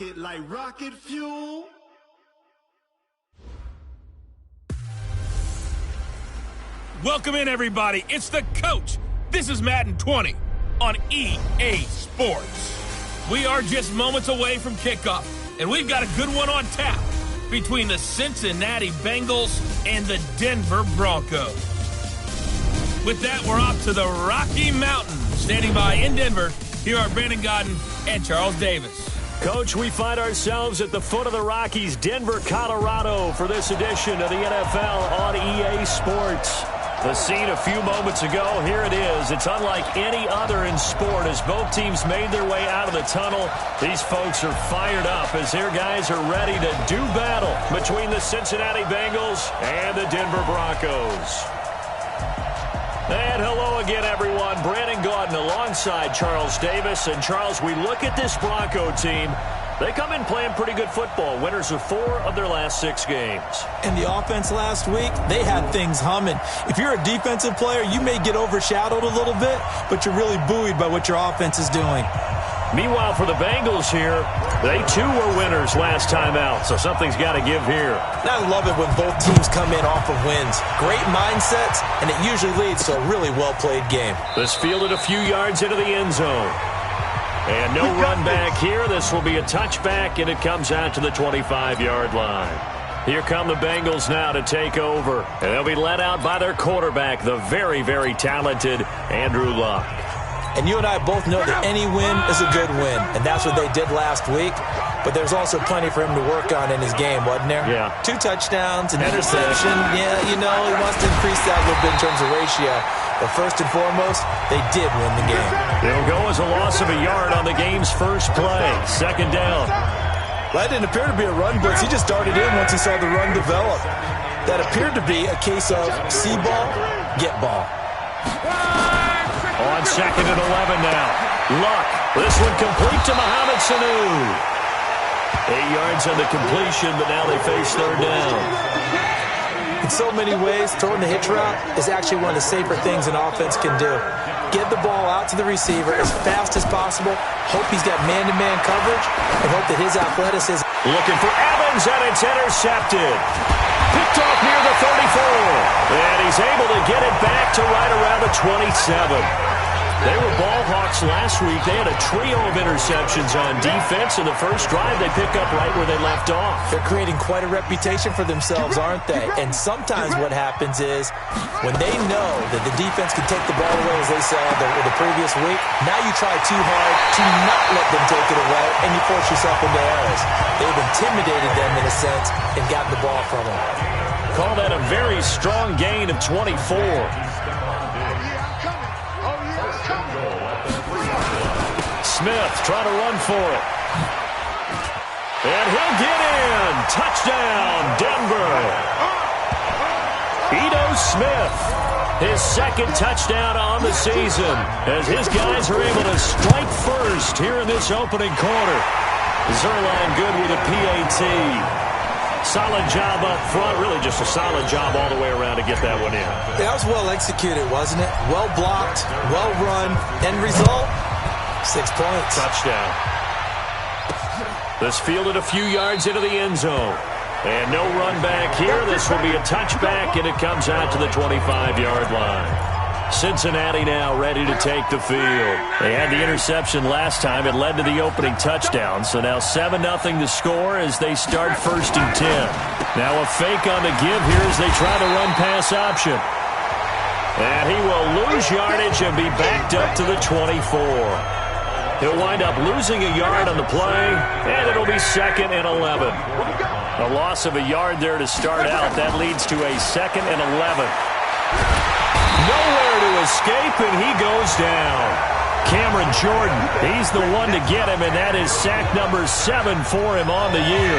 it like rocket fuel. Welcome in, everybody. It's the coach. This is Madden 20 on EA Sports. We are just moments away from kickoff, and we've got a good one on tap between the Cincinnati Bengals and the Denver Broncos. With that, we're off to the Rocky Mountains. Standing by in Denver, here are Brandon Godden and Charles Davis. Coach, we find ourselves at the foot of the Rockies, Denver, Colorado, for this edition of the NFL on EA Sports. The scene a few moments ago, here it is. It's unlike any other in sport as both teams made their way out of the tunnel. These folks are fired up as their guys are ready to do battle between the Cincinnati Bengals and the Denver Broncos. And hello again, everyone. Brandon Gaudin alongside Charles Davis. And, Charles, we look at this Bronco team. They come in playing pretty good football. Winners of 4 of their last 6 games. And the offense last week, they had things humming. If you're a defensive player, you may get overshadowed a little bit, but you're really buoyed by what your offense is doing. Meanwhile, for the Bengals here, they too were winners last time out, so something's got to give here. And I love it when both teams come in off of wins. Great mindsets, and it usually leads to a really well-played game. This fielded a few yards into the end zone. And no run back here. This will be a touchback, and it comes out to the 25-yard line. Here come the Bengals now to take over. And they'll be led out by their quarterback, the very, very talented Andrew Luck. And you and I both know that any win is a good win, and that's what they did last week. But there's also plenty for him to work on in his game, wasn't there? Yeah. 2 touchdowns, an interception. Yeah, you know, he wants to increase that a little bit in terms of ratio. But first and foremost, they did win the game. It'll go as a loss of a yard on the game's first play. Second down. That didn't appear to be a run blitz. He just darted in once he saw the run develop. That appeared to be a case of see ball, get ball. On second and 11 now. Luck. This one complete to Mohamed Sanu. 8 yards on the completion, but now they face third down. In so many ways, throwing the hitch route is actually one of the safer things an offense can do. Get the ball out to the receiver as fast as possible, hope he's got man-to-man coverage, and hope that his athleticism... Looking for Evans, and it's intercepted. Picked off near the 34. And he's able to get it back to right around the 27. They were ball hawks last week. They had a trio of interceptions on defense. In the first drive, they pick up right where they left off. They're creating quite a reputation for themselves, aren't they? And sometimes what happens is when they know that the defense can take the ball away, as they saw the previous week, now you try too hard to not let them take it away, and you force yourself into errors. They've intimidated them in a sense and gotten the ball from them. Call that a very strong gain of 24. Smith trying to run for it. And he'll get in. Touchdown, Denver. Ito Smith, his second touchdown on the season, as his guys are able to strike first here in this opening quarter. Zerline good with a PAT. Solid job up front, really just a solid job all the way around to get that one in. That was well executed, wasn't it? Well blocked, well run. End result, 6 points. Touchdown. This fielded a few yards into the end zone. And no run back here. This will be a touchback, and it comes out to the 25-yard line. Cincinnati now ready to take the field. They had the interception last time. It led to the opening touchdown. So now 7-0 to score as they start first and 10. Now a fake on the give here as they try the run-pass option. And he will lose yardage and be backed up to the 24. He'll wind up losing a yard on the play, and it'll be second and 11. A loss of a yard there to start out. That leads to a second and 11. Nowhere to escape, and he goes down. Cameron Jordan, he's the one to get him, and that is sack number 7 for him on the year.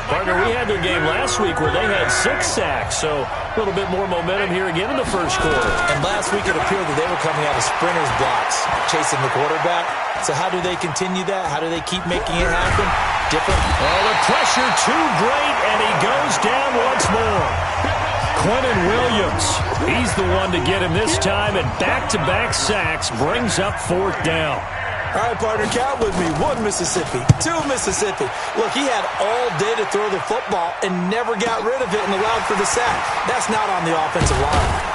Partner, we had their game last week where they had 6 sacks, so a little bit more momentum here again in the first quarter. And last week it appeared that they were coming out of sprinters blocks, chasing the quarterback. So how do they continue that? How do they keep making it happen? Different. Oh, the pressure too great, and he goes down once more. Quentin Williams, he's the one to get him this time, and back-to-back sacks brings up 4th down. All right, partner, count with me. 1 Mississippi, 2 Mississippi. Look, he had all day to throw the football and never got rid of it and allowed for the sack. That's not on the offensive line.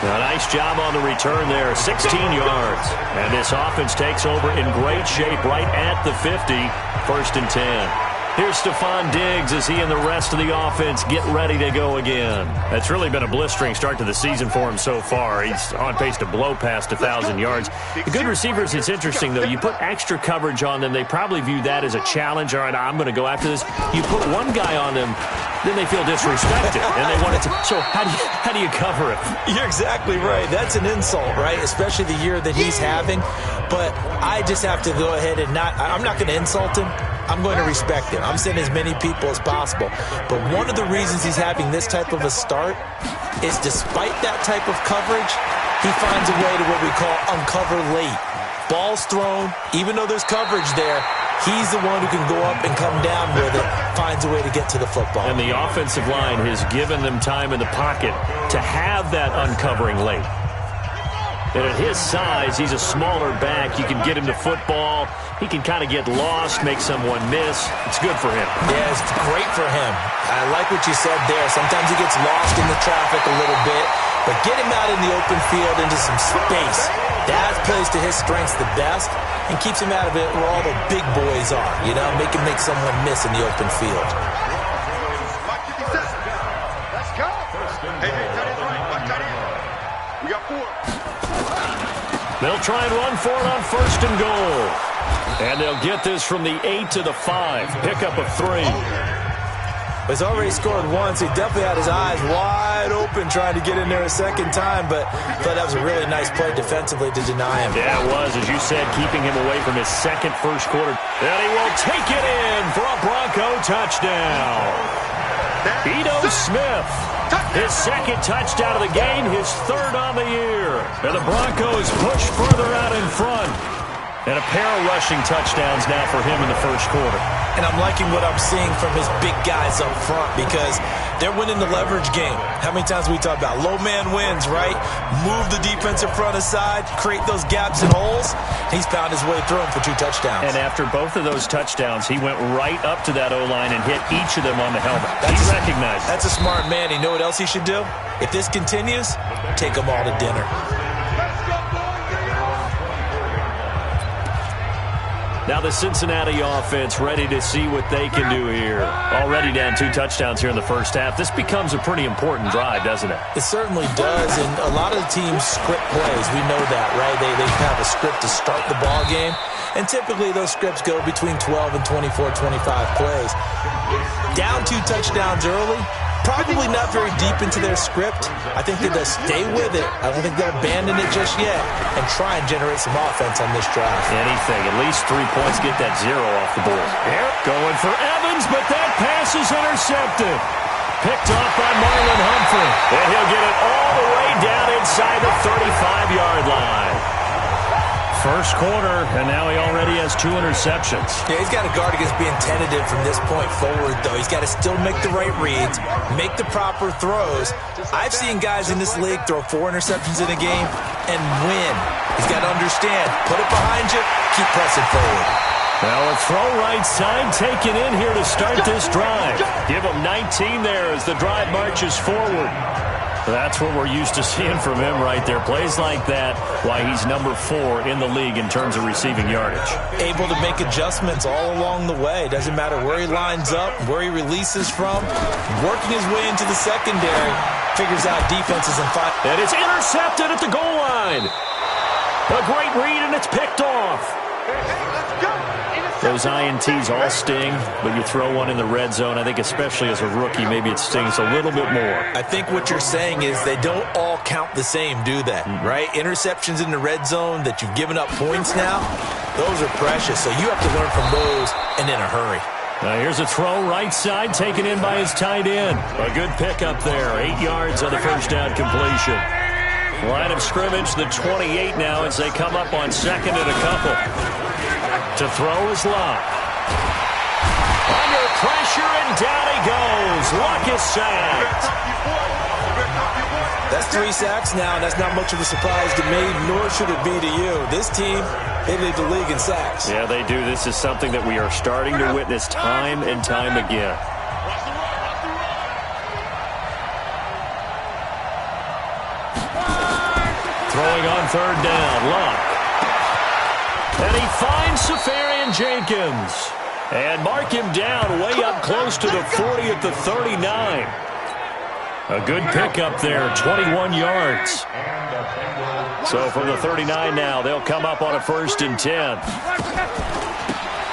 A nice job on the return there, 16 yards. And this offense takes over in great shape right at the 50, 1st and 10. Here's Stephon Diggs as he and the rest of the offense get ready to go again. It's really been a blistering start to the season for him so far. He's on pace to blow past 1,000 yards. The good receivers, it's interesting, though. You put extra coverage on them, they probably view that as a challenge. All right, I'm going to go after this. You put one guy on them, then they feel disrespected, and they want it to. So how do you cover it? You're exactly right. That's an insult, right? Especially the year that he's having. But I just have to go ahead and I'm not going to insult him. I'm going to respect him. I'm saying as many people as possible. But one of the reasons he's having this type of a start is despite that type of coverage, he finds a way to what we call uncover late. Ball's thrown, even though there's coverage there, he's the one who can go up and come down with it, finds a way to get to the football. And the offensive line has given them time in the pocket to have that uncovering late. And at his size, he's a smaller back. You can get him to football. He can kind of get lost, make someone miss. It's good for him. Yeah, it's great for him. I like what you said there. Sometimes he gets lost in the traffic a little bit, but get him out in the open field into some space. That plays to his strengths the best and keeps him out of it where all the big boys are, you know, make him make someone miss in the open field. Let's go. Hey, tight end right. Watch tight end. We got 4. They'll try and run for it on 1st and goal. And they'll get this from the 8 to the 5. Pickup of 3. He's already scored once. He definitely had his eyes wide open trying to get in there a second time, but I thought that was a really nice play defensively to deny him. Yeah, it was, as you said, keeping him away from his second first quarter. And he will take it in for a Bronco touchdown. Ito Smith, his second touchdown of the game, his 3rd on the year. And the Broncos push further out in front. And a pair of rushing touchdowns now for him in the first quarter. And I'm liking what I'm seeing from his big guys up front because they're winning the leverage game. How many times we talk about low man wins, right? Move the defensive front aside, create those gaps and holes. He's found his way through them for 2 touchdowns. And after both of those touchdowns, he went right up to that O-line and hit each of them on the helmet. He recognized. That's a smart man. You know what else he should do? If this continues, take them all to dinner. Now the Cincinnati offense ready to see what they can do here. Already down 2 touchdowns here in the first half. This becomes a pretty important drive, doesn't it? It certainly does, and a lot of the teams script plays. We know that, right? They have a script to start the ball game, and typically those scripts go between 12 and 24, 25 plays. Down 2 touchdowns early, probably not very deep into their script. I think that they'll stay with it. I don't think they'll abandon it just yet and try and generate some offense on this drive. Anything. At least 3 points. Get that 0 off the board. Going for Evans, but that pass is intercepted. Picked off by Marlon Humphrey. And he'll get it all the way down inside the 35-yard line. First quarter, and now he already has 2 interceptions. Yeah, he's got to guard against being tentative from this point forward, though. He's got to still make the right reads, make the proper throws. I've seen guys in this league throw 4 interceptions in a game and win. He's got to understand, put it behind you, keep pressing forward. Now a throw right side taken in here to start this drive. Give him 19 there as the drive marches forward. That's what we're used to seeing from him right there. Plays like that, why he's number 4 in the league in terms of receiving yardage. Able to make adjustments all along the way. Doesn't matter where he lines up, where he releases from. Working his way into the secondary. Figures out defenses and fight. And it's intercepted at the goal line. A great read, and it's picked off. Those INTs all sting, but you throw one in the red zone. I think especially as a rookie, maybe it stings a little bit more. I think what you're saying is they don't all count the same, do they? Right? Interceptions in the red zone that you've given up points now, those are precious. So you have to learn from those and in a hurry. Now here's a throw right side taken in by his tight end. A good pickup there. 8 yards on the first down completion. Line of scrimmage, the 28 now as they come up on 2nd and a couple. To throw is Luck. Under pressure, and down he goes. Luck is sacked. That's 3 sacks now, and that's not much of a surprise to me, nor should it be to you. This team, they lead the league in sacks. Yeah, they do. This is something that we are starting to witness time and time again. Throwing on third down, Luck. And he finds Safarian Jenkins. And mark him down way up close to the 40 at the 39. A good pickup there, 21 yards. So from the 39 now, they'll come up on a 1st and 10.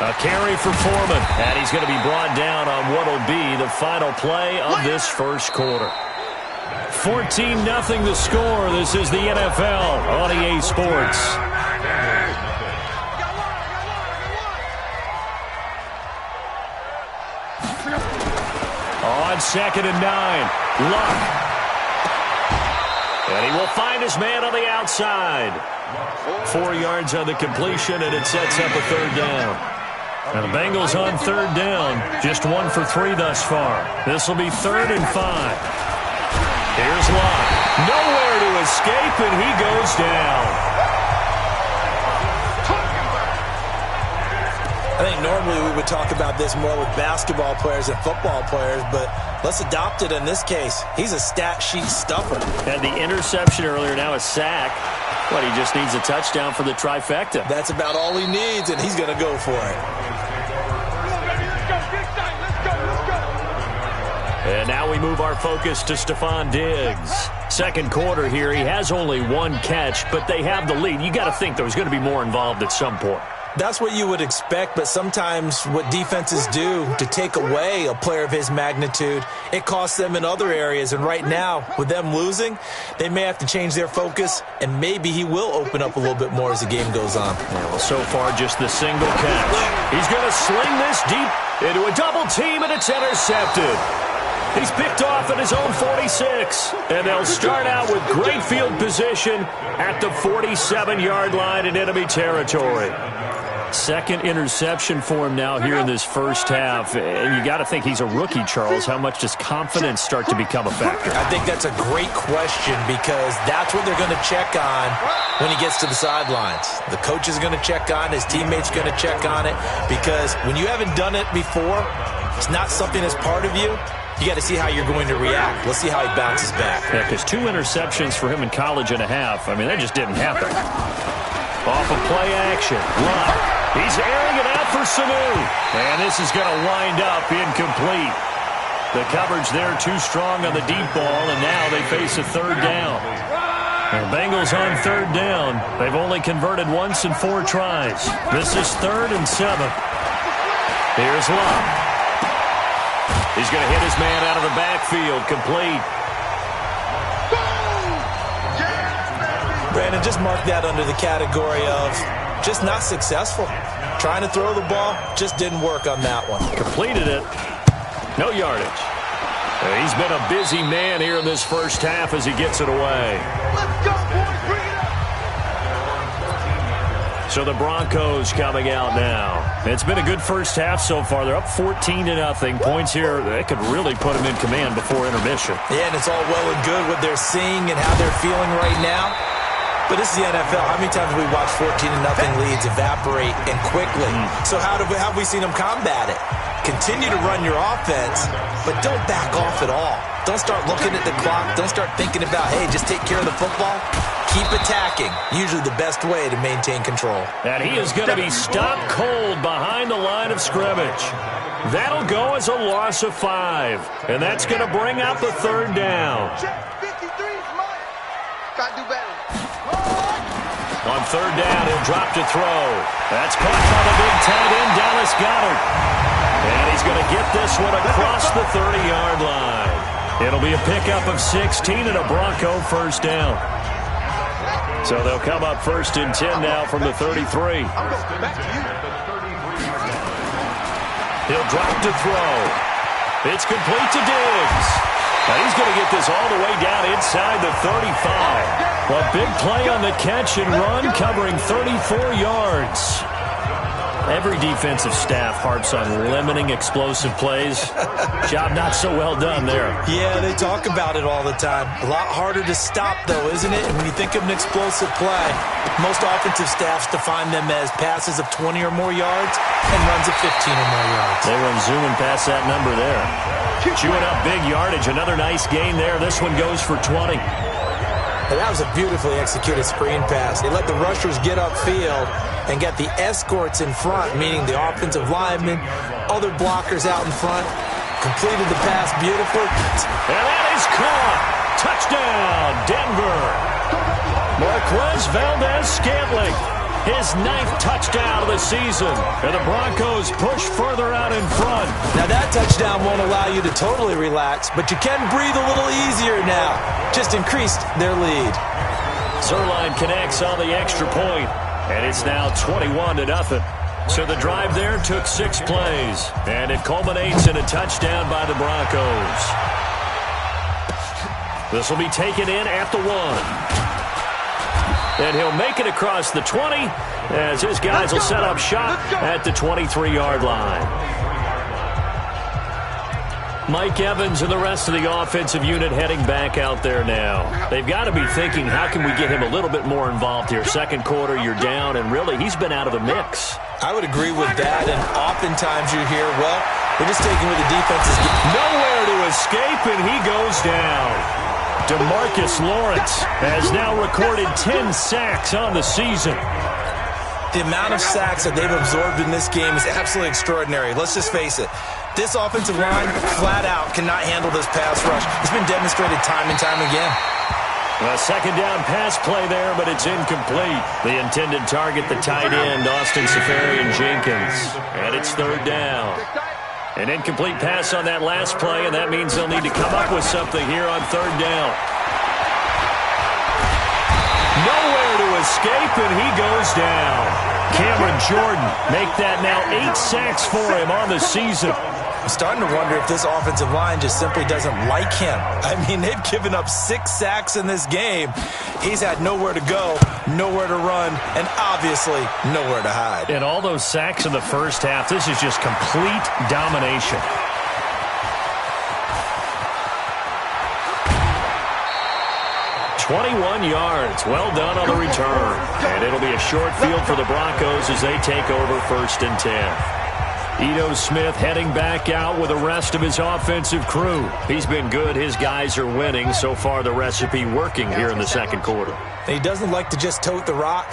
A carry for Foreman, and he's going to be brought down on what will be the final play of this first quarter. 14-0 the score. This is the NFL on EA Sports. On 2nd and 9, Luck. And he will find his man on the outside. 4 yards on the completion, and it sets up a 3rd down. Now the Bengals on 3rd down, just 1 for 3 thus far. This will be 3rd and 5. Here's Luck. Nowhere to escape, and he goes down. I think normally we would talk about this more with basketball players and football players, but let's adopt it in this case. He's a stat sheet stuffer. Had the interception earlier, now a sack. But he just needs a touchdown for the trifecta. That's about all he needs, and he's going to go for it. And now we move our focus to Stephon Diggs. Second quarter here, he has only 1 catch, but they have the lead. You got to think there's going to be more involved at some point. That's what you would expect, but sometimes what defenses do to take away a player of his magnitude, it costs them in other areas. And right now, with them losing, they may have to change their focus, and maybe he will open up a little bit more as the game goes on. Yeah, well, so far, just the single catch. He's going to sling this deep into a double team, and it's intercepted. He's picked off at his own 46, and they'll start out with great field position at the 47-yard line in enemy territory. Second interception for him now here in this first half. And you got to think he's a rookie, Charles. How much does confidence start to become a factor? I think that's a great question because that's what they're going to check on when he gets to the sidelines. The coach is going to check on, his teammates are going to check on it because when you haven't done it before, it's not something that's part of you. You got to see how you're going to react. Let's see how he bounces back. Yeah, because 2 interceptions for him in college and a half. I mean, that just didn't happen. Off of play action. Luck. He's airing it out for Sanu. And this is going to wind up incomplete. The coverage there too strong on the deep ball, and now they face a 3rd down. And the Bengals on 3rd down. They've only converted once in 4 tries. This is 3rd and 7. Here's Luck. He's going to hit his man out of the backfield. Complete. Brandon, just mark that under the category of just not successful. Trying to throw the ball, just didn't work on that one. Completed it. No yardage. He's been a busy man here in this first half as he gets it away. Let's go, boys. Bring it up. So the Broncos coming out now. It's been a good first half so far. They're up 14-0. Points here, they could really put them in command before intermission. Yeah, and it's all well and good what they're seeing and how they're feeling right now. But this is the NFL. How many times have we watched 14-0 leads evaporate and quickly? So how have we seen them combat it? Continue to run your offense, but don't back off at all. Don't start looking at the clock. Don't start thinking about, hey, just take care of the football. Keep attacking. Usually the best way to maintain control. And he is going to be stopped cold behind the line of scrimmage. That'll go as a loss of 5. And that's going to bring up a 3rd down. Check 53 is mine. Gotta do better. On 3rd down, he'll drop to throw. That's caught by the big tight end, Dallas Goedert. And he's going to get this one across the 30-yard line. It'll be a pickup of 16 and a Bronco 1st down. So they'll come up 1st and 10 now from the 33. He'll drop to throw. It's complete to Diggs. Now he's going to get this all the way down inside the 35. A big play on the catch and run, covering 34 yards. Every defensive staff harps on limiting explosive plays. Job not so well done there. Yeah, they talk about it all the time. A lot harder to stop, though, isn't it? And when you think of an explosive play, most offensive staffs define them as passes of 20 or more yards and runs of 15 or more yards. They run zooming past that number there. Chewing up big yardage. Another nice gain there. This one goes for 20. And that was a beautifully executed screen pass. They let the rushers get upfield and get the escorts in front, meaning the offensive linemen, other blockers out in front, completed the pass beautifully. And that is caught. Touchdown, Denver. Marquez Valdez-Scantling, his 9th touchdown of the season. And the Broncos push further out in front. Now that touchdown won't allow you to totally relax, but you can breathe a little easier now. Just increased their lead. Zerline connects on the extra point, and it's now 21-0. So the drive there took 6 plays, and it culminates in a touchdown by the Broncos. This will be taken in at the 1. And he'll make it across the 20 as his guys will set up shop at the 23-yard line. Mike Evans and the rest of the offensive unit heading back out there now. They've got to be thinking, how can we get him a little bit more involved here? Second quarter, you're down, and really, he's been out of the mix. I would agree with that, and oftentimes you hear, well, we're just taking what the defense is getting. Nowhere to escape, and he goes down. DeMarcus Lawrence has now recorded 10 sacks on the season. The amount of sacks that they've absorbed in this game is absolutely extraordinary. Let's just face it. This offensive line, flat out, cannot handle this pass rush. It's been demonstrated time and time again. A second down pass play there, but it's incomplete. The intended target, the tight end, Austin Seferian-Jenkins. And it's 3rd down. An incomplete pass on that last play, and that means they'll need to come up with something here on 3rd down. Nowhere to escape, and he goes down. Cameron Jordan make that now 8 sacks for him on the season. I'm starting to wonder if this offensive line just simply doesn't like him. I mean, they've given up 6 sacks in this game. He's had nowhere to go, nowhere to run, and obviously nowhere to hide. And all those sacks in the first half, this is just complete domination. "21 yards. Well done on the return. And it'll be a short field for the Broncos as they take over 1st and 10. Ito Smith heading back out with the rest of his offensive crew. He's been good. His guys are winning. So far, the recipe working here in the second quarter. He doesn't like to just tote the rock.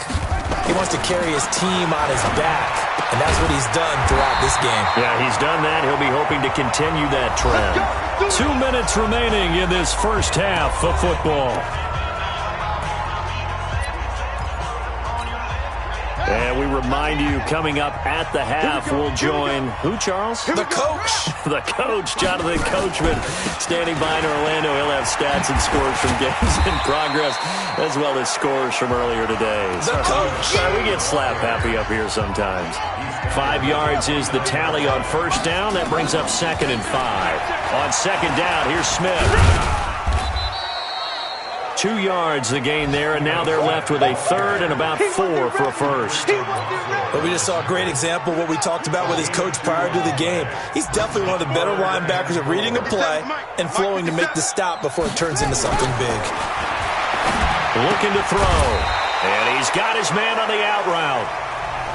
He wants to carry his team on his back, and that's what he's done throughout this game. Yeah, he's done that. He'll be hoping to continue that trend. 2 minutes remaining in this first half of football. And we remind you, coming up at the half, we'll join who, Charles? The coach. The coach, Jonathan Coachman, standing by in Orlando. He'll have stats and scores from games in progress, as well as scores from earlier today. The coach. Sorry, we get slap happy up here sometimes. 5 yards is the tally on 1st down. That brings up 2nd and 5. On 2nd down, here's Smith. 2 yards the gain there, and now they're left with a 3rd and about 4 for a 1st. But we just saw a great example of what we talked about with his coach prior to the game. He's definitely one of the better linebackers at reading a play and flowing to make the stop before it turns into something big. Looking to throw, and he's got his man on the out route.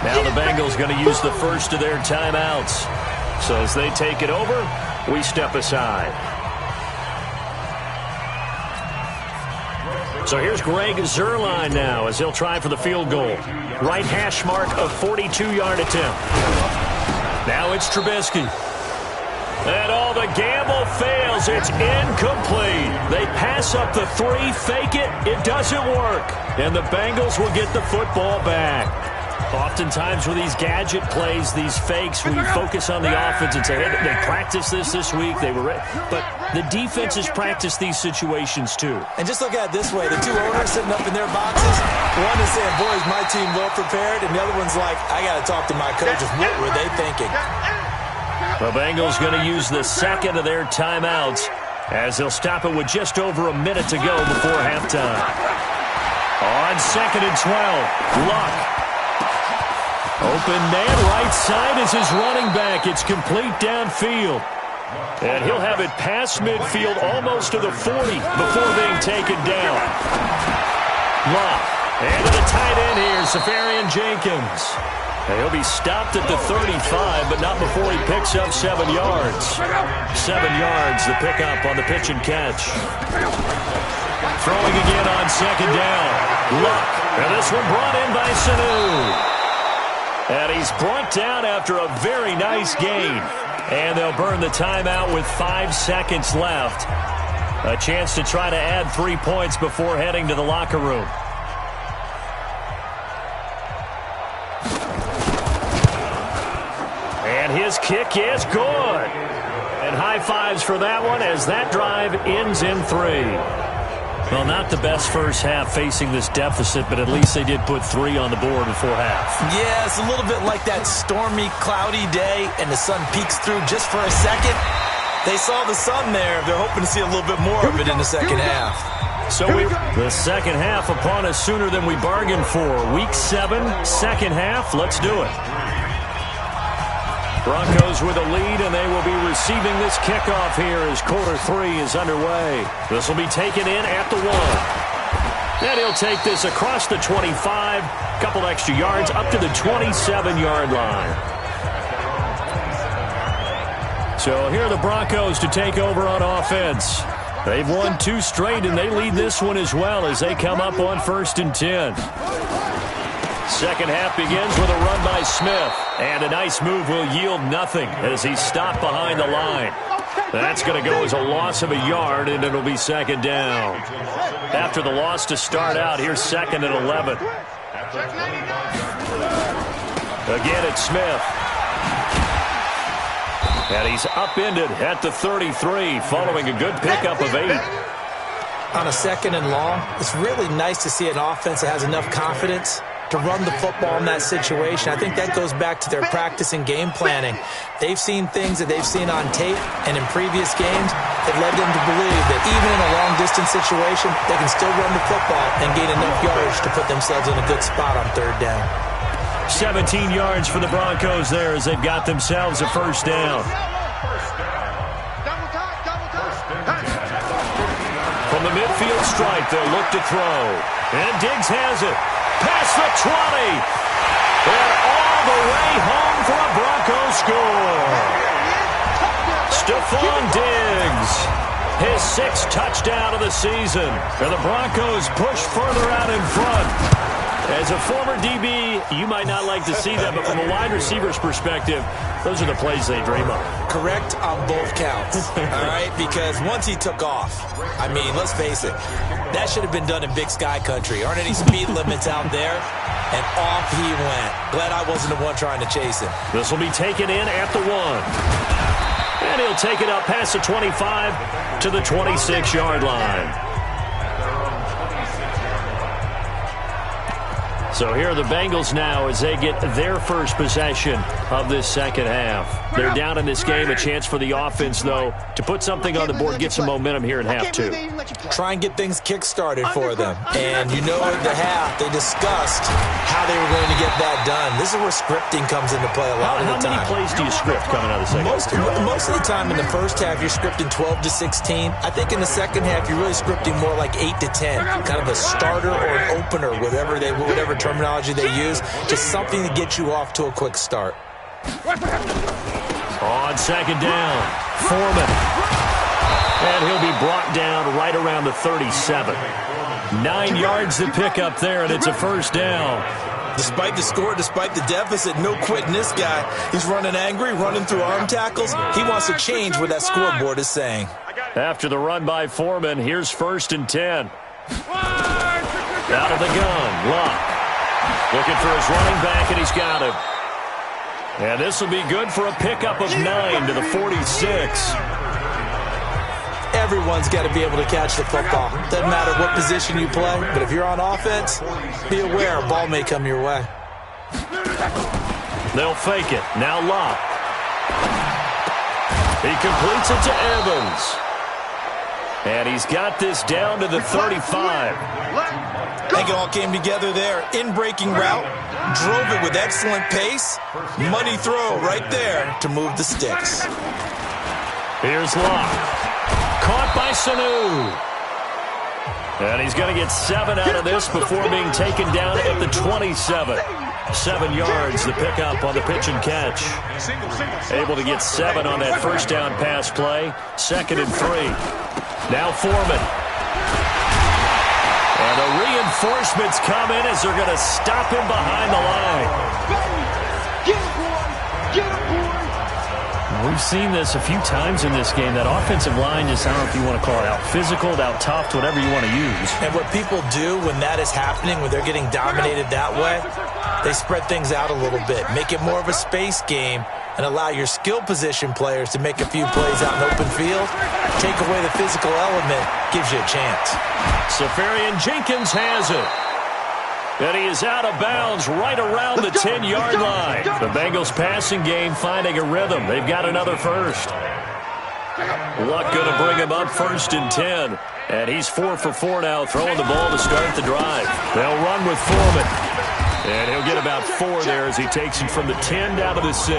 Now the Bengals going to use the first of their timeouts. So as they take it over, we step aside. So here's Greg Zerline now as he'll try for the field goal. Right hash mark of 42-yard attempt. Now it's Trubisky. And all the gamble fails. It's incomplete. They pass up the 3, fake it. It doesn't work. And the Bengals will get the football back. Oftentimes with these gadget plays, these fakes, we focus on the offense and say, hey, they practiced this week. They were ready. But the defense has practiced these situations too. And just look at it this way. The 2 owners sitting up in their boxes, one is saying, boy, is my team well prepared, and the other one's like, I got to talk to my coaches. What were they thinking? The Bengals going to use the 2nd of their timeouts as they'll stop it with just over a minute to go before halftime. On 2nd and 12, Luck. Open man, right side is his running back. It's complete downfield. And he'll have it past midfield almost to the 40 before being taken down. Luck. And to the tight end here, Safarian Jenkins. And he'll be stopped at the 35, but not before he picks up 7 yards. 7 yards, the pickup on the pitch and catch. Throwing again on second down. Luck. And this one brought in by Sanu. And he's brought down after a very nice gain. And they'll burn the timeout with 5 seconds left. A chance to try to add 3 points before heading to the locker room. And his kick is good. And high fives for that one as that drive ends in 3. Well, not the best first half facing this deficit, but at least they did put 3 on the board before half. Yeah, it's a little bit like that stormy, cloudy day, and the sun peeks through just for a second. They saw the sun there. They're hoping to see a little bit more of it in the second half. So the second half upon us sooner than we bargained for. Week 7, second half. Let's do it. Broncos with a lead, and they will be receiving this kickoff here as quarter 3 is underway. This will be taken in at the 1. And he'll take this across the 25, couple extra yards up to the 27-yard line. So here are the Broncos to take over on offense. They've won 2 straight, and they lead this one as well as they come up on 1st and 10. Second half begins with a run by Smith. And a nice move will yield nothing as he's stopped behind the line. That's going to go as a loss of a yard, and it'll be second down. After the loss to start out, here's 2nd and 11. Again, it's Smith. And he's upended at the 33 following a good pickup of 8. On a 2nd and long, it's really nice to see an offense that has enough confidence to run the football in that situation. I think that goes back to their practice and game planning. They've seen things that they've seen on tape and in previous games that led them to believe that even in a long-distance situation, they can still run the football and gain enough yardage to put themselves in a good spot on 3rd down. 17 yards for the Broncos there as they've got themselves a first down. From the midfield stripe, they'll look to throw. And Diggs has it. Past the 20. And all the way home for a Broncos score. Stephon Diggs. His 6th touchdown of the season. And the Broncos push further out in front. As a former DB, you might not like to see that, but from a wide receiver's perspective, those are the plays they dream of. Correct on both counts, all right? Because once he took off, I mean, let's face it, that should have been done in Big Sky Country. Aren't any speed limits out there? And off he went. Glad I wasn't the one trying to chase him. This will be taken in at the 1. And he'll take it up past the 25 to the 26-yard line. So here are the Bengals now as they get their first possession of this second half. They're down in this game. A chance for the offense, though, to put something on the board, get some momentum here in half 2. Try and get things kick-started for them. And you know at the half, they discussed how they were going to get that done. This is where scripting comes into play a lot of the time. How many plays do you script coming out of the second half? Most of the time in the first half, you're scripting 12 to 16. I think in the second half, you're really scripting more like 8 to 10. Kind of a starter or an opener, whatever terminology they use, just something to get you off to a quick start. On second down, Foreman. And he'll be brought down right around the 37. 9 yards to pick up there, and it's a first down. Despite the score, despite the deficit, no quitting this guy. He's running angry, running through arm tackles. He wants to change what that scoreboard is saying. After the run by Foreman, here's 1st and 10. Out of the gun, Luck. Looking for his running back, and he's got him. And this will be good for a pickup of 9 to the 46. Everyone's got to be able to catch the football. Doesn't matter what position you play, but if you're on offense, be aware a ball may come your way. They'll fake it. Now Luck. He completes it to Evans. And he's got this down to the 35. I think it all came together there. In-breaking route, drove it with excellent pace. Money throw right there to move the sticks. Here's Locke. Caught by Sanu. And he's going to get 7 out of this before being taken down at the 27. 7 yards, the pickup on the pitch and catch. Able to get 7 on that first down pass play. 2nd and 3. Now Foreman. And the reinforcements come in as they're going to stop him behind the line. Get him, boy! Get him, boy! We've seen this a few times in this game. That offensive line just, I don't know if you want to call it out physical, out tough, whatever you want to use. And what people do when that is happening, when they're getting dominated that way, they spread things out a little bit, make it more of a space game, and allow your skill position players to make a few plays out in open field. Take away the physical element, gives you a chance. Safarian Jenkins has it. And he is out of bounds right around the 10-yard line. The Bengals passing game finding a rhythm. They've got another first. Luck going to bring him up 1st and 10. And he's 4 for 4 now, throwing the ball to start the drive. They'll run with Foreman. And he'll get about 4 there as he takes it from the 10 down to the 6.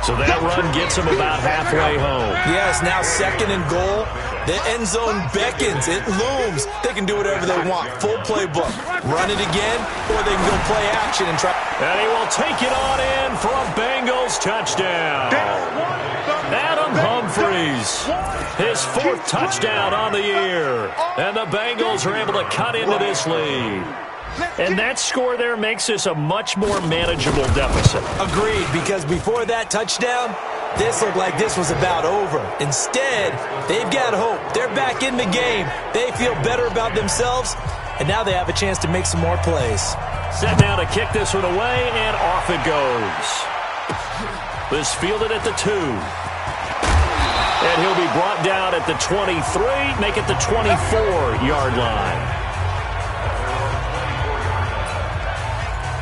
So that run gets him about halfway home. Yes, now 2nd and goal. The end zone beckons. It looms. They can do whatever they want. Full playbook. Run it again, or they can go play action and try. And he will take it on in for a Bengals touchdown. Adam Humphries, his 4th touchdown on the year. And the Bengals are able to cut into this lead. And that score there makes this a much more manageable deficit. Agreed, because before that touchdown, this looked like this was about over. Instead, they've got hope. They're back in the game. They feel better about themselves, and now they have a chance to make some more plays. Set now to kick this one away, and off it goes. This fielded at the 2. And he'll be brought down at the 23, make it the 24-yard line.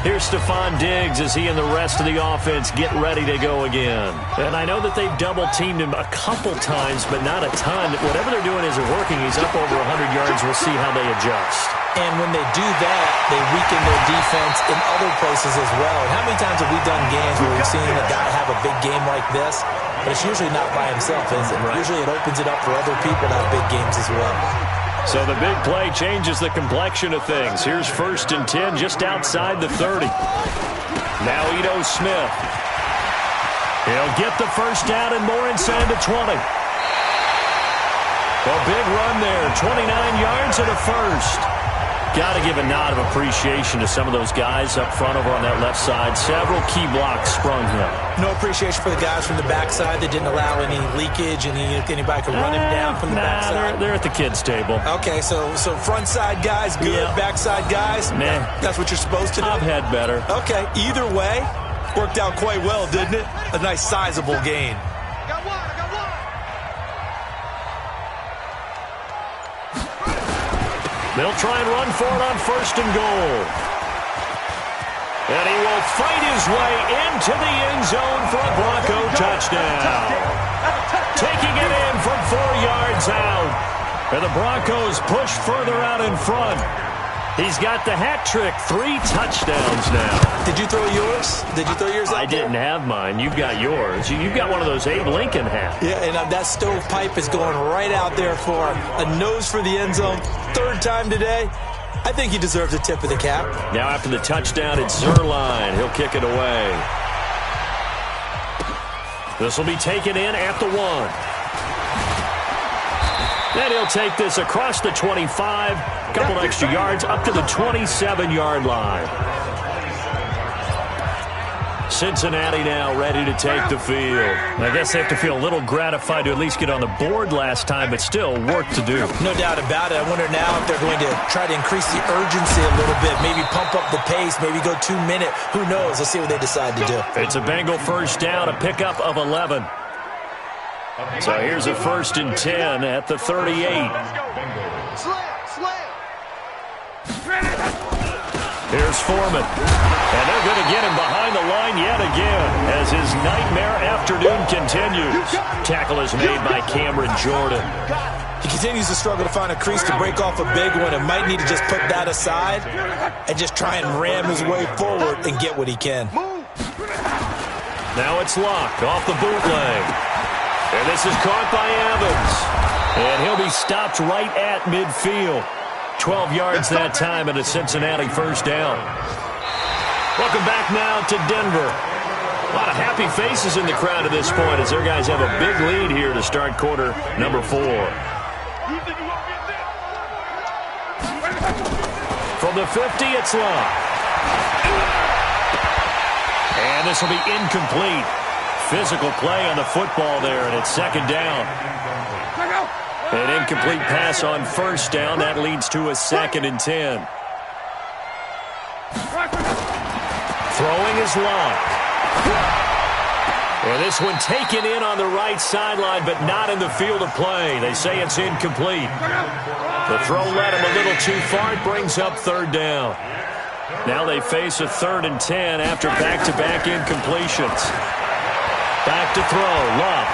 Here's Stephon Diggs as he and the rest of the offense get ready to go again. And I know that they've double-teamed him a couple times, but not a ton. Whatever they're doing isn't working. He's up over 100 yards. We'll see how they adjust. And when they do that, they weaken their defense in other places as well. And how many times have we done games where we've seen a guy have a big game like this? But it's usually not by himself, is it? Right. Usually it opens it up for other people to have big games as well. So the big play changes the complexion of things. Here's 1st and 10 just outside the 30. Now Ito Smith. He'll get the first down and more inside the 20. A big run there, 29 yards and a first. Got to give a nod of appreciation to some of those guys up front over on that left side. Several key blocks sprung him. No appreciation for the guys from the backside that didn't allow any leakage and anybody could run him down from the backside. They're at the kids' table. Okay, so front side guys good, backside guys, nah. That's what you're supposed to do? I've had better. Okay, either way, worked out quite well, didn't it? A nice sizable gain. They'll try and run for it on 1st and goal. And he will fight his way into the end zone for a Bronco touchdown. Taking it in from 4 yards out. And the Broncos push further out in front. He's got the hat trick, 3 touchdowns now. Did you throw yours? Did you throw yours out I didn't have mine. You've got yours. You've got one of those Abe Lincoln hats. Yeah, and that stovepipe is going right out there for a nose for the end zone. 3rd time today. I think he deserves a tip of the cap. Now after the touchdown, it's Zerline. He'll kick it away. This will be taken in at the 1. Then he'll take this across the 25, a couple extra yards, up to the 27-yard line. Cincinnati now ready to take the field. I guess they have to feel a little gratified to at least get on the board last time, but still work to do. No doubt about it. I wonder now if they're going to try to increase the urgency a little bit, maybe pump up the pace, maybe go 2-minute. Who knows? Let's see what they decide to do. It's a Bengal first down, a pickup of 11. So here's a 1st and 10 at the 38. Here's Foreman. And they're going to get him behind the line yet again as his nightmare afternoon continues. Tackle is made by Cameron Jordan. He continues to struggle to find a crease to break off a big one and might need to just put that aside and just try and ram his way forward and get what he can. Now it's Luck off the bootleg. And this is caught by Evans. And he'll be stopped right at midfield. 12 yards that time and a Cincinnati first down. Welcome back now to Denver. A lot of happy faces in the crowd at this point as their guys have a big lead here to start quarter number 4. From the 50, it's Luck. And this will be incomplete. Physical play on the football there, and it's second down. An incomplete pass on first down. That leads to a 2nd and 10. Throwing is Luck. And this one taken in on the right sideline, but not in the field of play. They say it's incomplete. The throw led him a little too far. It brings up third down. Now they face a 3rd and 10 after back-to-back incompletions. Back to throw. Luck.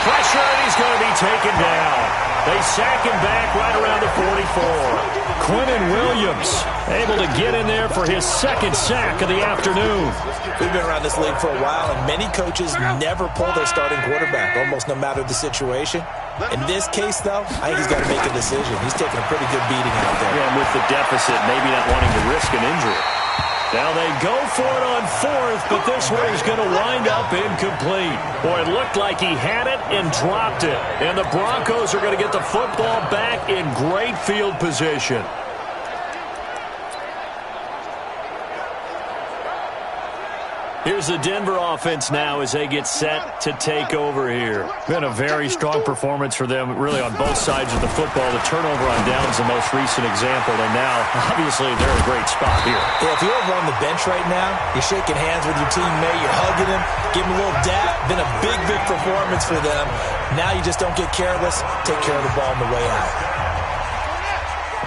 Pressure, and he's going to be taken down. They sack him back right around the 44. Quinnen Williams able to get in there for his 2nd sack of the afternoon. We've been around this league for a while, and many coaches never pull their starting quarterback, almost no matter the situation. In this case, though, I think he's got to make a decision. He's taking a pretty good beating out there. Yeah, and with the deficit, maybe not wanting to risk an injury. Now they go for it on 4th, but this one is going to wind up incomplete. Boy, it looked like he had it and dropped it. And the Broncos are going to get the football back in great field position. Here's the Denver offense now as they get set to take over here. Been a very strong performance for them, really, on both sides of the football. The turnover on downs, the most recent example, and now, obviously, they're in a great spot here. Yeah, if you're over on the bench right now, you're shaking hands with your teammate, you're hugging him, give him a little dap. Been a big, big performance for them. Now you just don't get careless. Take care of the ball on the way out.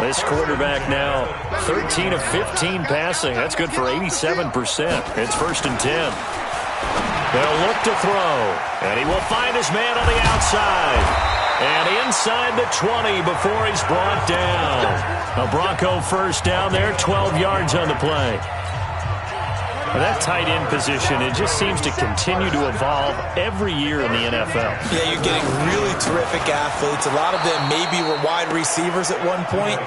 This quarterback now, 13 of 15 passing. That's good for 87%. It's 1st and 10. They'll look to throw. And he will find his man on the outside. And inside the 20 before he's brought down. A Bronco first down there, 12 yards on the play. That tight end position, it just seems to continue to evolve every year in the NFL. Yeah, you're getting really terrific athletes. A lot of them maybe were wide receivers at one point.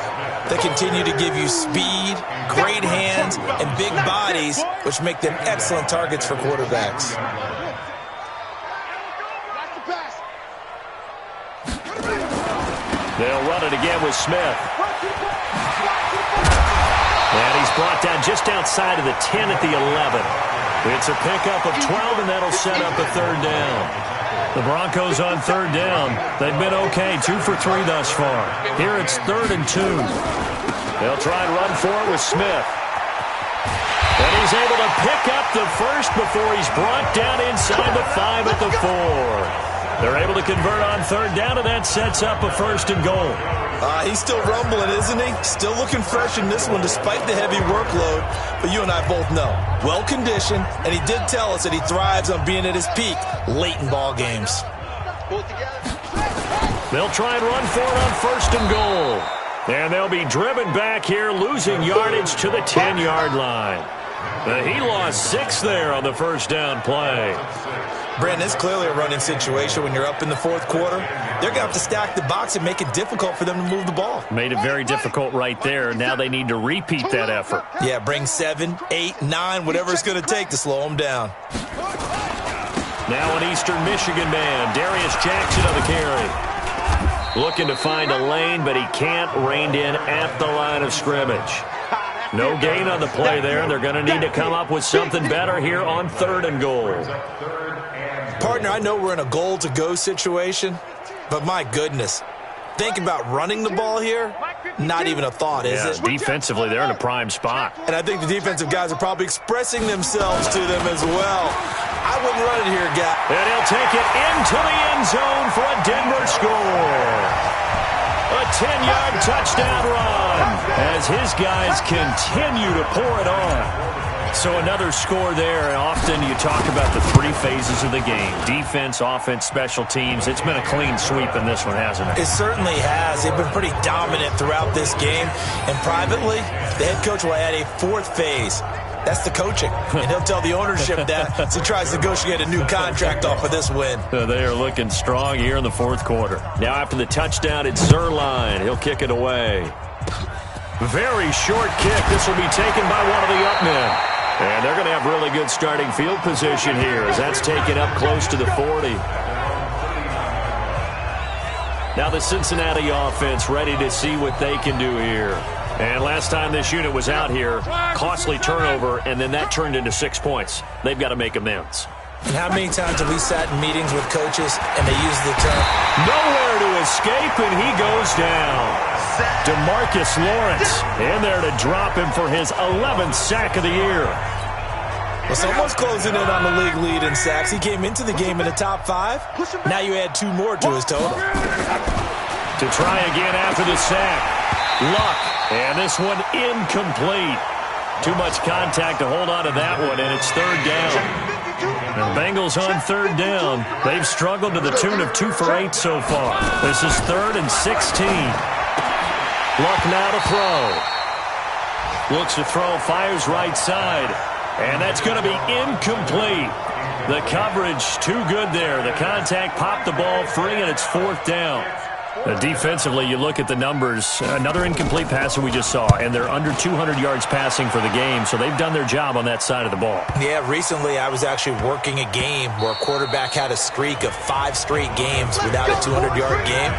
They continue to give you speed, great hands, and big bodies, which make them excellent targets for quarterbacks. They'll run it again with Smith. And he's brought down just outside of the 10 at the 11. It's a pickup of 12, and that'll set up a 3rd down. The Broncos on 3rd down. They've been okay, 2 for 3 thus far. Here it's 3rd and 2. They'll try and run for it with Smith. And he's able to pick up the first before he's brought down inside the 5 at the 4. They're able to convert on 3rd down, and that sets up a 1st and goal. He's still rumbling, isn't he? Still looking fresh in this one despite the heavy workload. But you and I both know, well-conditioned, and he did tell us that he thrives on being at his peak late in ball games. They'll try and run for it on 1st and goal. And they'll be driven back here, losing yardage to the 10-yard line. He lost 6 there on the first down play. Brandon, it's clearly a running situation when you're up in the 4th quarter. They're going to have to stack the box and make it difficult for them to move the ball. Made it very difficult right there. Now they need to repeat that effort. Yeah, bring 7, 8, 9, whatever it's going to take to slow them down. Now an Eastern Michigan man, Darius Jackson on the carry. Looking to find a lane, but he can't. Reined in at the line of scrimmage. No gain on the play there. They're going to need to come up with something better here on 3rd and goal. Partner, I know we're in a goal-to-go situation, but my goodness, think about running the ball here, not even a thought, is it? Defensively, they're in a prime spot. And I think the defensive guys are probably expressing themselves to them as well. I wouldn't run it here, guy. And he'll take it into the end zone for a Denver score. A 10-yard touchdown run as his guys continue to pour it on. So another score there, and often you talk about the three phases of the game. Defense, offense, special teams. It's been a clean sweep in this one, hasn't it? It certainly has. They've been pretty dominant throughout this game. And privately, the head coach will add a fourth phase. That's the coaching. And he'll tell the ownership that as he tries to negotiate a new contract off of this win. They are looking strong here in the fourth quarter. Now after the touchdown, it's Zerline. He'll kick it away. Very short kick. This will be taken by one of the up men. And they're going to have really good starting field position here as that's taken up close to the 40. Now the Cincinnati offense ready to see what they can do here. And last time this unit was out here, costly turnover, and then that turned into 6 points. They've got to make amends. And how many times have we sat in meetings with coaches and they use the term, nowhere to escape, and he goes down. DeMarcus Lawrence in there to drop him for his 11th sack of the year. Well, someone's closing in on the league lead in sacks. He came into the game in the top 5. Now you add 2 more to his total. To try again after the sack. Luck, and this one incomplete. Too much contact to hold on to that one, and it's third down. The Bengals on third down. They've struggled to the tune of 2 for 8 so far. This is 3rd and 16. Luck now to throw. Looks to throw, fires right side. And that's going to be incomplete. The coverage too good there. The contact popped the ball free, and it's 4th down. Defensively, you look at the numbers. Another incomplete pass that we just saw, and they're under 200 yards passing for the game, so they've done their job on that side of the ball. Yeah, recently I was actually working a game where a quarterback had a streak of 5 straight games without a 200-yard game,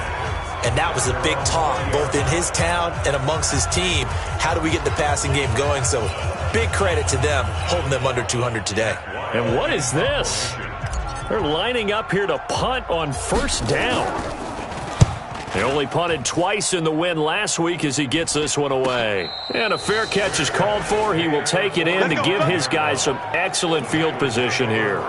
and that was a big talk, both in his town and amongst his team. How do we get the passing game going? So big credit to them, holding them under 200 today. And what is this? They're lining up here to punt on first down. They only punted twice in the win last week as he gets this one away. And a fair catch is called for. He will take it in to give his guys some excellent field position here.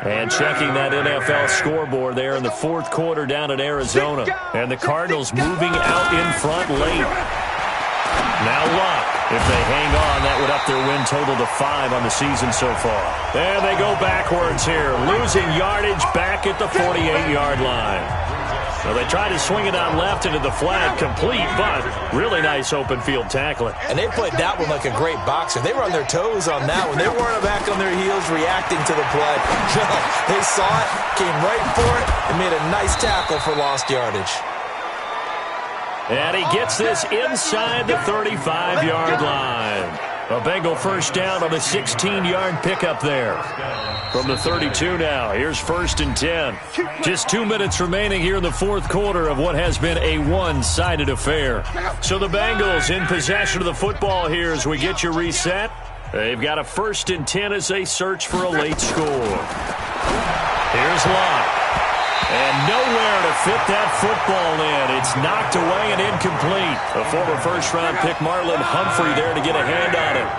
And checking that NFL scoreboard there in the fourth quarter down in Arizona. And the Cardinals moving out in front late. Now Luck. If they hang on, that would up their win total to 5 on the season so far. And they go backwards here, losing yardage back at the 48-yard line. So they try to swing it out left into the flat, complete, but really nice open field tackling. And they played that one like a great boxer. They were on their toes on that one. They weren't back on their heels reacting to the play. No, they saw it, came right for it, and made a nice tackle for lost yardage. And he gets this inside the 35-yard line. A Bengal first down on a 16-yard pickup there. From the 32 now, here's 1st and 10. Just 2 minutes remaining here in the fourth quarter of what has been a one-sided affair. So the Bengals in possession of the football here as we get you reset. They've got a 1st and 10 as they search for a late score. Here's Locke. And nowhere to fit that football in. It's knocked away and incomplete. A former first-round pick, Marlon Humphrey, there to get a hand on it.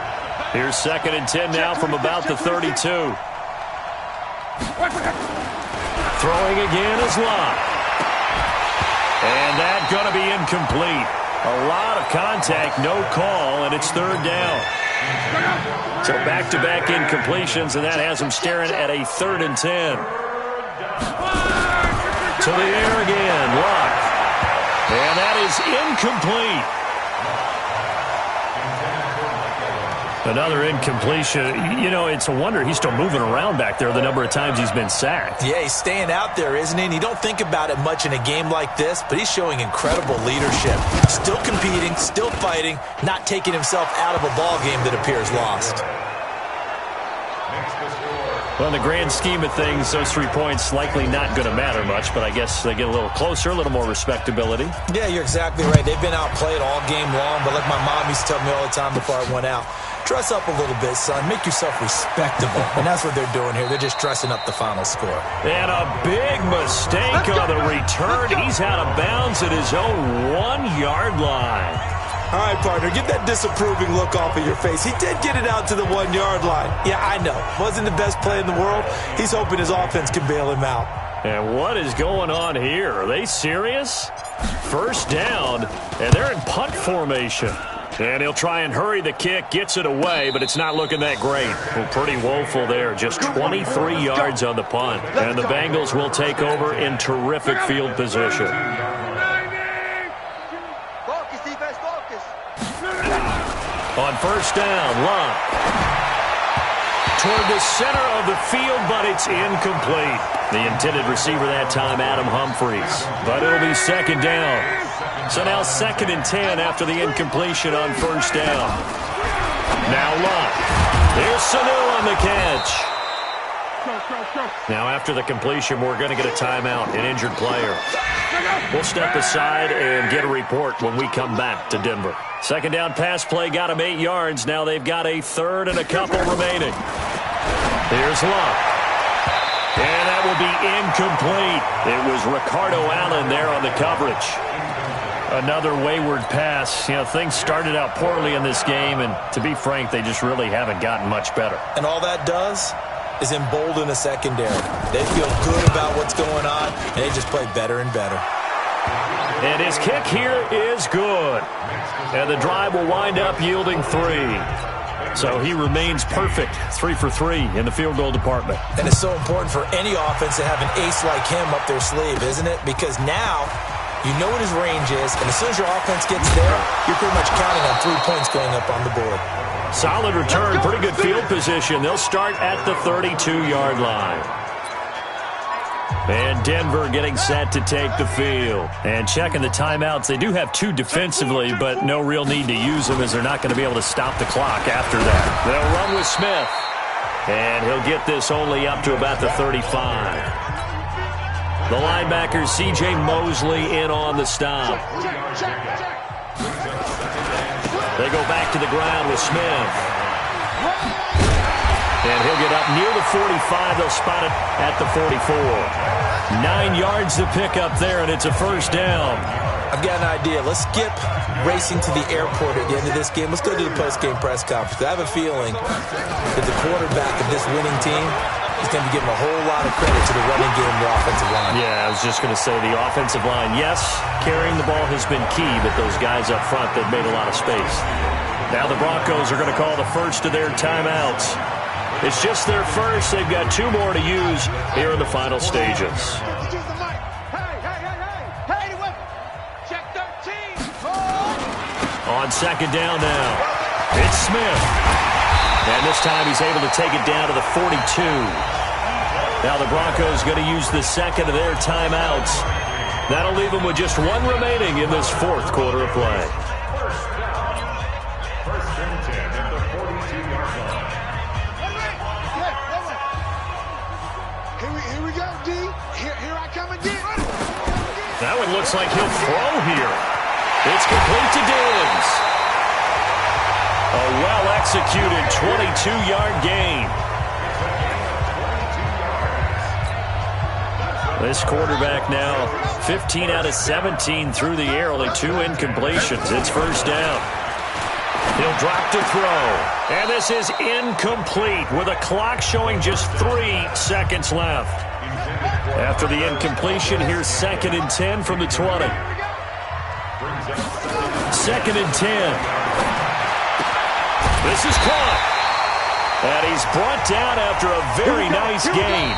Here's 2nd and 10 now from about the 32. Throwing again is Locke. And that's going to be incomplete. A lot of contact, no call, and it's 3rd down. So back-to-back incompletions, and that has them staring at a 3rd and 10. To the air again, Luck. And that is incomplete. Another incompletion. You know, it's a wonder he's still moving around back there the number of times he's been sacked. Yeah, he's staying out there, isn't he? And you don't think about it much in a game like this, but he's showing incredible leadership. Still competing, still fighting, not taking himself out of a ball game that appears lost. Well, in the grand scheme of things, those 3 points likely not going to matter much, but I guess they get a little closer, a little more respectability. Yeah, you're exactly right. They've been outplayed all game long, but like my mom used to tell me all the time before I went out, dress up a little bit, son. Make yourself respectable. And that's what they're doing here. They're just dressing up the final score. And a big mistake on the return. He's out of bounds at his own 1-yard line. All right, partner, get that disapproving look off of your face. He did get it out to the 1-yard line. Yeah, I know. Wasn't the best play in the world. He's hoping his offense can bail him out. And what is going on here? Are they serious? First down, and they're in punt formation. And he'll try and hurry the kick, gets it away, but it's not looking that great. Well, pretty woeful there, just 23 yards on the punt. And the Bengals will take over in terrific field position. On first down, Luck. Toward the center of the field, but it's incomplete. The intended receiver that time, Adam Humphries. But it'll be second down. So now 2nd and 10 after the incompletion on first down. Now Luck. Here's Sanu on the catch. Now after the completion, we're going to get a timeout, an injured player. We'll step aside and get a report when we come back to Denver. Second down pass play got him 8 yards. Now they've got a third and a couple remaining. Here's Luck. And that will be incomplete. It was Ricardo Allen there on the coverage. Another wayward pass. You know, things started out poorly in this game, and to be frank, they just really haven't gotten much better. And all that does is embolden a secondary. They feel good about what's going on, and they just play better and better. And his kick here is good. And the drive will wind up yielding 3. So he remains perfect, 3 for 3 in the field goal department. And it's so important for any offense to have an ace like him up their sleeve, isn't it? Because now you know what his range is, and as soon as your offense gets there, you're pretty much counting on 3 points going up on the board. Solid return, pretty good field position. They'll start at the 32-yard line. And Denver getting set to take the field. And checking the timeouts. They do have 2 defensively, but no real need to use them as they're not going to be able to stop the clock after that. They'll run with Smith. And he'll get this only up to about the 35. The linebacker, C.J. Mosley, in on the stop. They go back to the ground with Smith. And he'll get up near the 45. They'll spot it at the 44. 9 yards to pick up there, and it's a first down. I've got an idea. Let's skip racing to the airport at the end of this game. Let's go to the post-game press conference. I have a feeling that the quarterback of this winning team is going to be giving a whole lot of credit to the running game and the offensive line. Yeah, I was just going to say the offensive line, yes, carrying the ball has been key, but those guys up front, they've made a lot of space. Now the Broncos are going to call the first of their timeouts. It's just their first. They've got 2 more to use here in the final stages. On second down now, it's Smith. And this time he's able to take it down to the 42. Now the Broncos going to use the second of their timeouts. That'll leave them with just 1 remaining in this 4th quarter of play. Here we go, D. Here I come again. That one looks like he'll throw here. It's complete to Diggs. A well-executed 22-yard gain. This quarterback now 15 out of 17 through the air, only 2 incompletions. It's first down. He'll drop to throw. And this is incomplete with a clock showing just 3 seconds left. After the incompletion, here's 2nd and 10 from the 20. 2nd and 10. This is caught. And he's brought down after a very nice gain.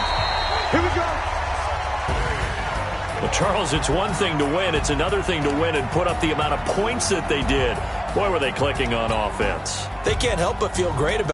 Here we go. Well, Charles, it's one thing to win. It's another thing to win and put up the amount of points that they did. Boy, were they clicking on offense. They can't help but feel great about